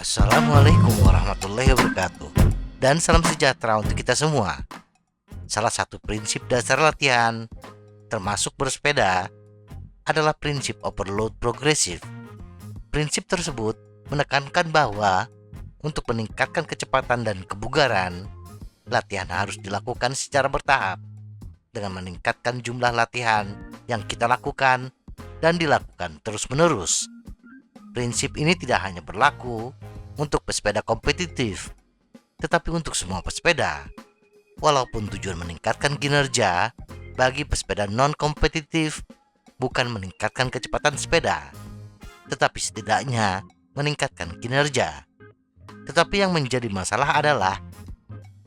Assalamualaikum warahmatullahi wabarakatuh. Dan salam sejahtera untuk kita semua. Salah satu prinsip dasar latihan, termasuk bersepeda, adalah prinsip overload progresif. Prinsip tersebut menekankan bahwa untuk meningkatkan kecepatan dan kebugaran, latihan harus dilakukan secara bertahap dengan meningkatkan jumlah latihan yang kita lakukan dan dilakukan terus-menerus. Prinsip ini tidak hanya berlaku untuk pesepeda kompetitif, tetapi untuk semua pesepeda. Walaupun tujuan meningkatkan kinerja, bagi pesepeda non-kompetitif bukan meningkatkan kecepatan sepeda, tetapi setidaknya meningkatkan kinerja. Tetapi yang menjadi masalah adalah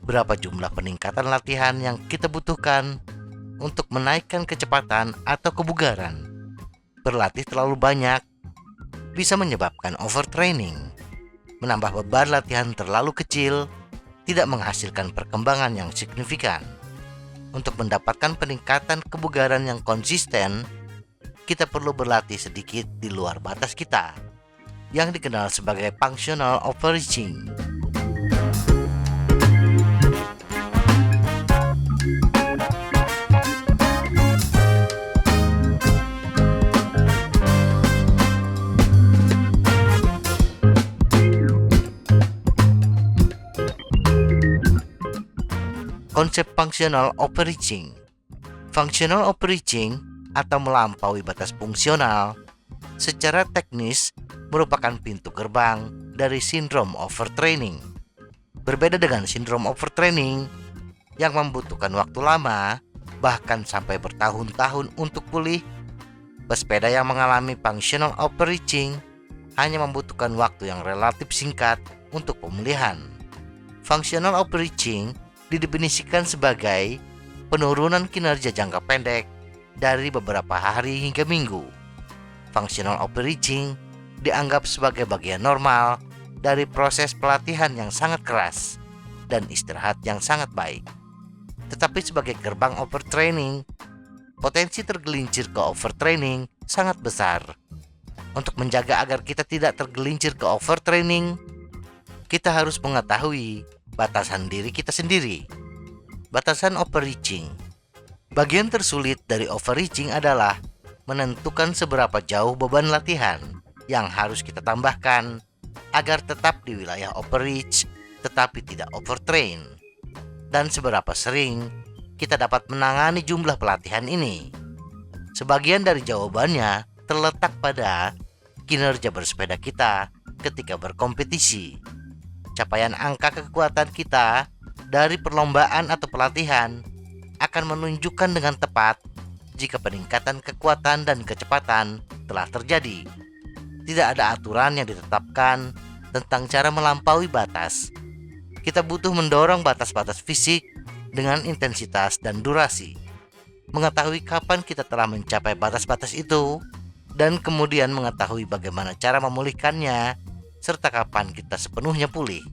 berapa jumlah peningkatan latihan yang kita butuhkan untuk menaikkan kecepatan atau kebugaran. Berlatih terlalu banyak bisa menyebabkan overtraining. Menambah beban latihan terlalu kecil tidak menghasilkan perkembangan yang signifikan. Untuk mendapatkan peningkatan kebugaran yang konsisten, kita perlu berlatih sedikit di luar batas kita, yang dikenal sebagai functional overreaching. Konsep functional overreaching. Functional overreaching atau melampaui batas fungsional secara teknis merupakan pintu gerbang dari sindrom overtraining. Berbeda dengan sindrom overtraining yang membutuhkan waktu lama, bahkan sampai bertahun-tahun untuk pulih, pesepeda yang mengalami functional overreaching hanya membutuhkan waktu yang relatif singkat untuk pemulihan. Functional overreaching didefinisikan sebagai penurunan kinerja jangka pendek dari beberapa hari hingga minggu. Functional overreaching dianggap sebagai bagian normal dari proses pelatihan yang sangat keras dan istirahat yang sangat baik. Tetapi sebagai gerbang overtraining, potensi tergelincir ke overtraining sangat besar. Untuk menjaga agar kita tidak tergelincir ke overtraining, kita harus mengetahui batasan diri kita sendiri. Batasan overreaching. Bagian tersulit dari overreaching adalah menentukan seberapa jauh beban latihan yang harus kita tambahkan agar tetap di wilayah overreach tetapi tidak overtrain, dan seberapa sering kita dapat menangani jumlah pelatihan ini. Sebagian dari jawabannya terletak pada kinerja bersepeda kita ketika berkompetisi. Capaian angka kekuatan kita dari perlombaan atau pelatihan akan menunjukkan dengan tepat jika peningkatan kekuatan dan kecepatan telah terjadi. Tidak ada aturan yang ditetapkan tentang cara melampaui batas. Kita butuh mendorong batas-batas fisik dengan intensitas dan durasi. Mengetahui kapan kita telah mencapai batas-batas itu, dan kemudian mengetahui bagaimana cara memulihkannya serta kapan kita sepenuhnya pulih.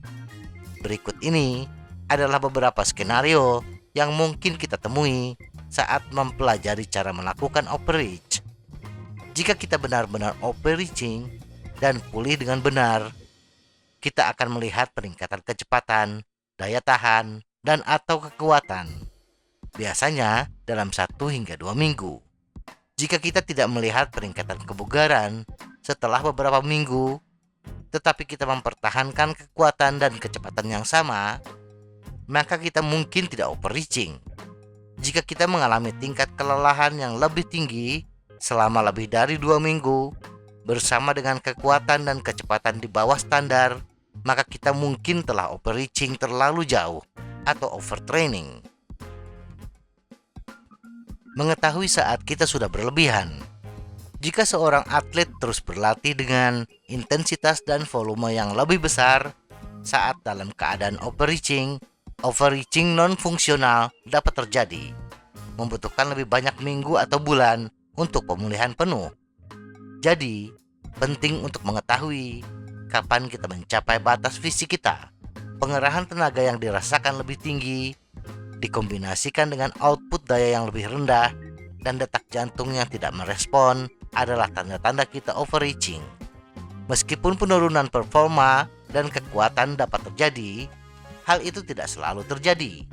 Berikut ini adalah beberapa skenario yang mungkin kita temui saat mempelajari cara melakukan overreach. Jika kita benar-benar overreaching dan pulih dengan benar, kita akan melihat peningkatan kecepatan, daya tahan, dan atau kekuatan. Biasanya dalam 1 hingga 2 minggu. Jika kita tidak melihat peningkatan kebugaran setelah beberapa minggu, tetapi kita mempertahankan kekuatan dan kecepatan yang sama, maka kita mungkin tidak overreaching. Jika kita mengalami tingkat kelelahan yang lebih tinggi selama lebih dari 2 minggu, bersama dengan kekuatan dan kecepatan di bawah standar, maka kita mungkin telah overreaching terlalu jauh atau overtraining. Mengetahui saat kita sudah berlebihan. Jika seorang atlet terus berlatih dengan intensitas dan volume yang lebih besar saat dalam keadaan overreaching non-fungsional dapat terjadi, membutuhkan lebih banyak minggu atau bulan untuk pemulihan penuh. Jadi, penting untuk mengetahui kapan kita mencapai batas fisik kita. Pengerahan tenaga yang dirasakan lebih tinggi dikombinasikan dengan output daya yang lebih rendah dan detak jantung yang tidak merespon adalah tanda-tanda kita overreaching. Meskipun penurunan performa dan kekuatan dapat terjadi, hal itu tidak selalu terjadi,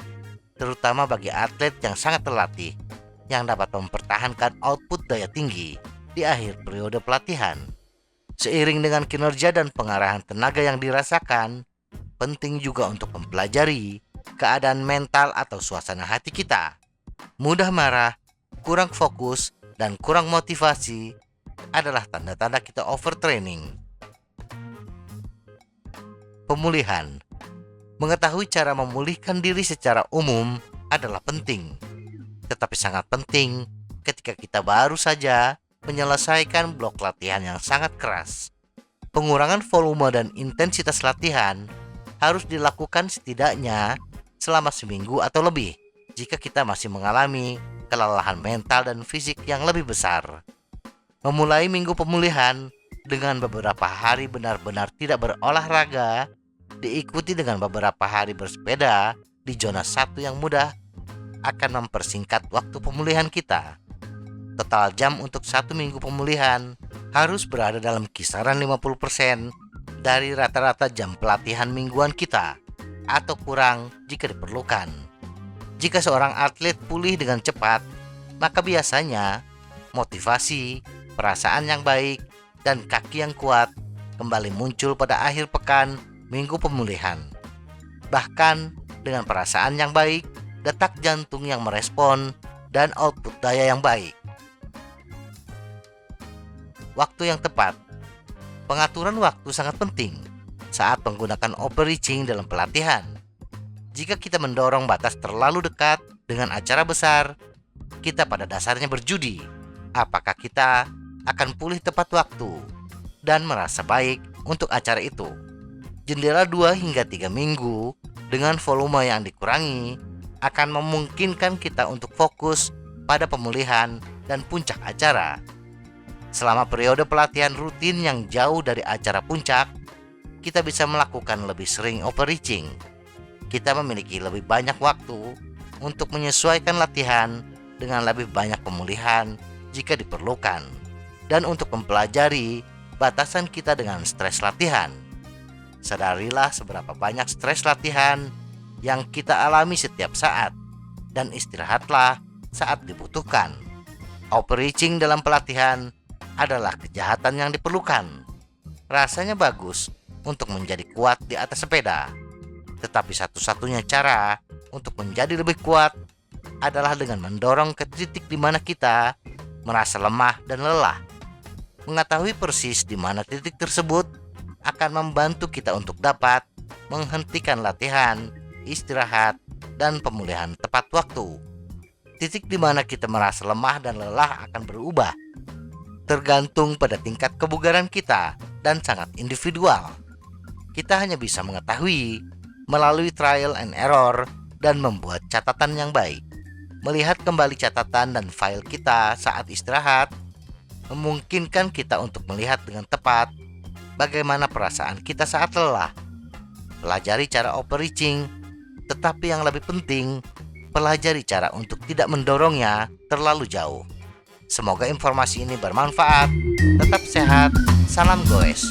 terutama bagi atlet yang sangat terlatih, yang dapat mempertahankan output daya tinggi di akhir periode pelatihan. Seiring dengan kinerja dan pengarahan tenaga yang dirasakan, penting juga untuk mempelajari keadaan mental atau suasana hati kita. Mudah marah, kurang fokus, dan kurang motivasi adalah tanda-tanda kita overtraining. Pemulihan. Mengetahui cara memulihkan diri secara umum adalah penting, tetapi sangat penting ketika kita baru saja menyelesaikan blok latihan yang sangat keras. Pengurangan volume dan intensitas latihan harus dilakukan setidaknya selama seminggu atau lebih jika kita masih mengalami kelelahan mental dan fisik yang lebih besar. Memulai minggu pemulihan dengan beberapa hari benar-benar tidak berolahraga, diikuti dengan beberapa hari bersepeda di zona 1 yang mudah, akan mempersingkat waktu pemulihan kita. Total jam untuk 1 minggu pemulihan harus berada dalam kisaran 50% dari rata-rata jam pelatihan mingguan kita, atau kurang jika diperlukan. Jika seorang atlet pulih dengan cepat, maka biasanya motivasi, perasaan yang baik, dan kaki yang kuat kembali muncul pada akhir pekan minggu pemulihan. Bahkan dengan perasaan yang baik, detak jantung yang merespon, dan output daya yang baik. Waktu yang tepat. Pengaturan waktu sangat penting saat menggunakan overreaching dalam pelatihan. Jika kita mendorong batas terlalu dekat dengan acara besar, kita pada dasarnya berjudi apakah kita akan pulih tepat waktu dan merasa baik untuk acara itu. Jendela 2 hingga 3 minggu dengan volume yang dikurangi akan memungkinkan kita untuk fokus pada pemulihan dan puncak acara. Selama periode pelatihan rutin yang jauh dari acara puncak, kita bisa melakukan lebih sering overreaching. Kita memiliki lebih banyak waktu untuk menyesuaikan latihan dengan lebih banyak pemulihan jika diperlukan, dan untuk mempelajari batasan kita dengan stres latihan. Sadarilah seberapa banyak stres latihan yang kita alami setiap saat, dan istirahatlah saat dibutuhkan. Overreaching dalam pelatihan adalah kejahatan yang diperlukan. Rasanya bagus untuk menjadi kuat di atas sepeda, tetapi satu-satunya cara untuk menjadi lebih kuat adalah dengan mendorong ke titik di mana kita merasa lemah dan lelah. Mengetahui persis di mana titik tersebut akan membantu kita untuk dapat menghentikan latihan, istirahat, dan pemulihan tepat waktu. Titik di mana kita merasa lemah dan lelah akan berubah, tergantung pada tingkat kebugaran kita dan sangat individual. Kita hanya bisa mengetahui melalui trial and error dan membuat catatan yang baik. Melihat kembali catatan dan file kita saat istirahat memungkinkan kita untuk melihat dengan tepat bagaimana perasaan kita saat lelah. Pelajari cara overreaching, tetapi yang lebih penting, pelajari cara untuk tidak mendorongnya terlalu jauh. Semoga informasi ini bermanfaat. Tetap sehat, salam goes.